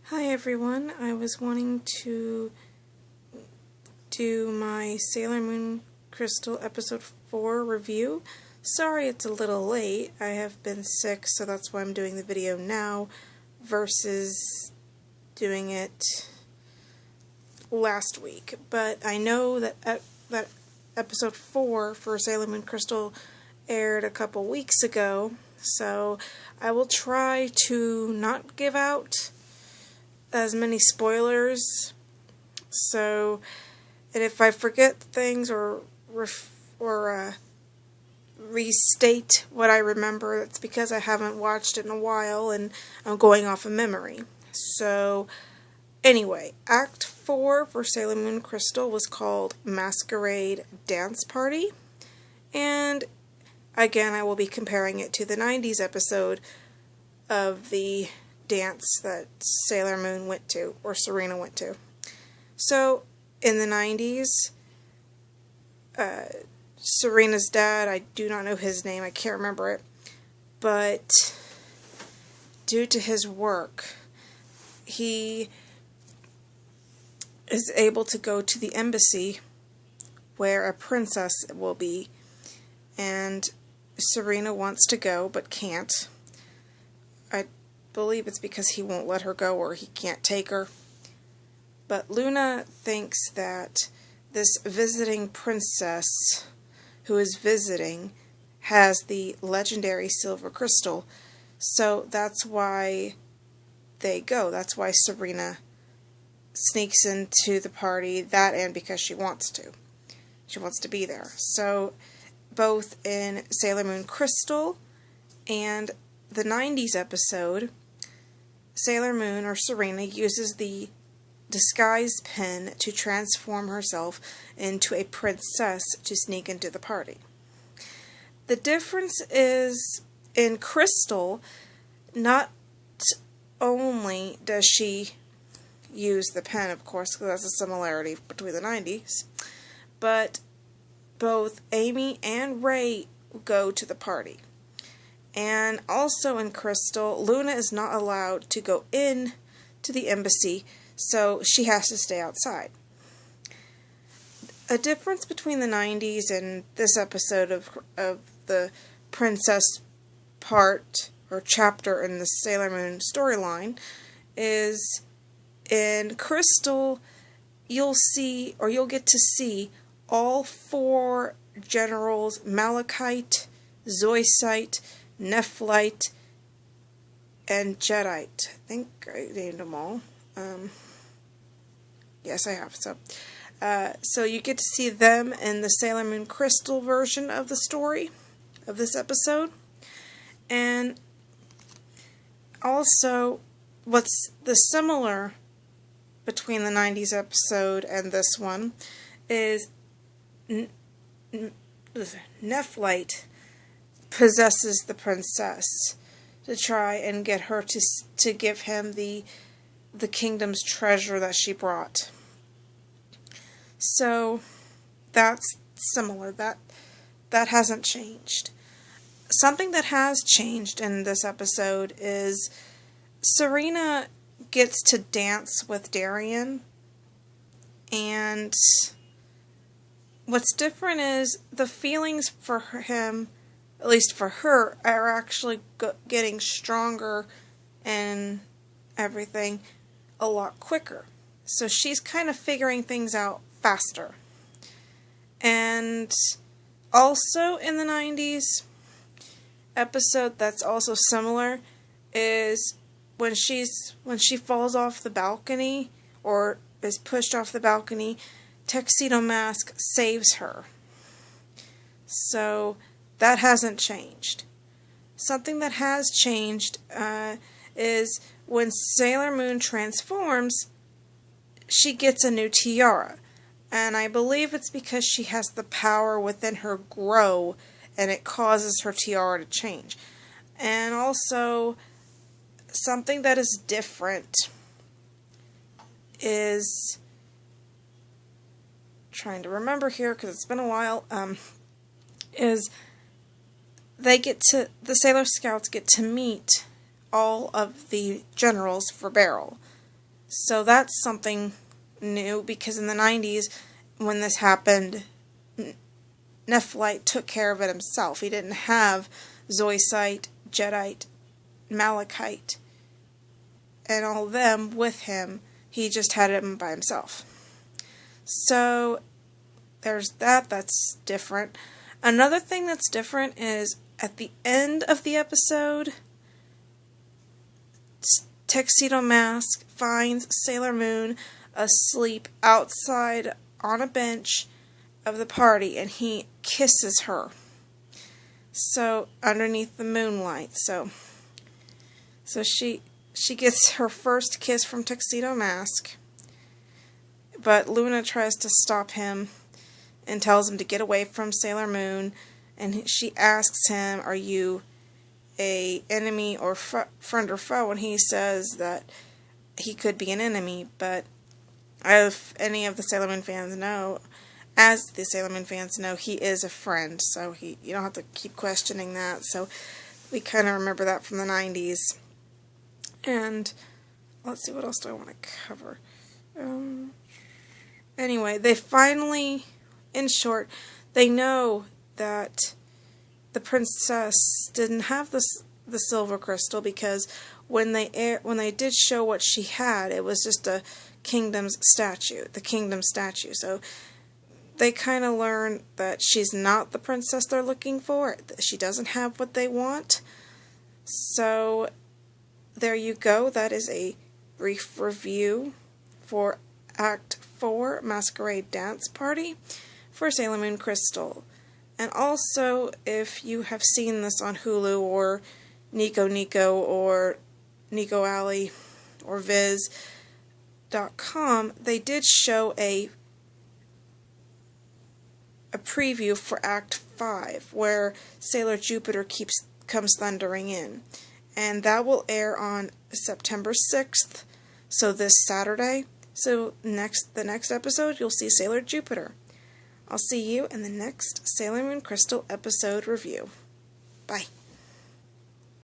Hi everyone, I was wanting to do my Sailor Moon Crystal episode 4 review. Sorry it's a little late, I have been sick, so that's why I'm doing the video now versus doing it last week. But I know that that episode 4 for Sailor Moon Crystal aired a couple weeks ago, so I will try to not give out as many spoilers. So, and if I forget things or restate what I remember, it's because I haven't watched it in a while and I'm going off of memory. So, anyway, Act 4 for Sailor Moon Crystal was called Masquerade Dance Party. And again, I will be comparing it to the 90s episode of the dance that Sailor Moon went to, or Serena went to. So, in the 90s, Serena's dad, I do not know his name, I can't remember it, but due to his work, he is able to go to the embassy where a princess will be, and Serena wants to go but can't. I believe it's because he won't let her go or he can't take her. But Luna thinks that this visiting princess who is visiting has the legendary silver crystal, so that's why they go. That's why Serena sneaks into the party, that and because she wants to. She wants to be there. So both in Sailor Moon Crystal and the 90s episode, Sailor Moon, or Serena, uses the disguise pin to transform herself into a princess to sneak into the party. The difference is, in Crystal, not only does she use the pen, of course, because that's a similarity between the 90s, but both Amy and Ray go to the party. And also in Crystal, Luna is not allowed to go in to the embassy, so she has to stay outside. A difference between the 90s and this episode of the princess part or chapter in the Sailor Moon storyline is, in Crystal, you'll get to see all 4 generals: Malachite, Zoisite, Nephlite, and Jadeite. I think I named them all. Yes, I have. So you get to see them in the Sailor Moon Crystal version of the story of this episode. And also, what's the similar between the 90s episode and this one is Nephlite possesses the princess to try and get her to give him the kingdom's treasure that she brought. So that's similar. That hasn't changed. Something that has changed in this episode is Serena gets to dance with Darien, and what's different is the feelings for him, at least for her, are actually getting stronger and everything a lot quicker. So she's kind of figuring things out faster. And also in the 90s episode that's also similar is when she falls off the balcony or is pushed off the balcony, Tuxedo Mask saves her. So that hasn't changed. Something that has changed is when Sailor Moon transforms, she gets a new tiara. And I believe it's because she has the power within her grow, and it causes her tiara to change. And also, something that is different is, trying to remember here because it's been a while, is the Sailor Scouts get to meet all of the generals for Beryl. So that's something new, because in the 90s, when this happened, Nephlite took care of it himself. He didn't have Zoisite, Jadeite, Malachite, and all of them with him. He just had him by himself. So there's that. That's different. Another thing that's different is at the end of the episode, Tuxedo Mask finds Sailor Moon asleep outside on a bench of the party, and he kisses her. So underneath the moonlight. So she gets her first kiss from Tuxedo Mask. But Luna tries to stop him and tells him to get away from Sailor Moon, and she asks him, "Are you a enemy or friend or foe?" And he says that he could be an enemy, but if any of the Sailor Moon fans know, as the Sailor Moon fans know, he is a friend, so you don't have to keep questioning that. So we kind of remember that from the 90s. And let's see, what else do I want to cover? Anyway, they finally, in short, they know that the princess didn't have the silver crystal, because when they did show what she had, it was just a kingdom's statue, the kingdom statue. So they kind of learn that she's not the princess they're looking for. She doesn't have what they want. So there you go. That is a brief review for Act 4, Masquerade Dance Party, for Sailor Moon Crystal. And also, if you have seen this on Hulu or Nico Nico or Nico Alley or Viz.com, they did show a preview for Act 5, where Sailor Jupiter comes thundering in. And that will air on September 6th, so this Saturday. So the next episode, you'll see Sailor Jupiter. I'll see you in the next Sailor Moon Crystal episode review. Bye.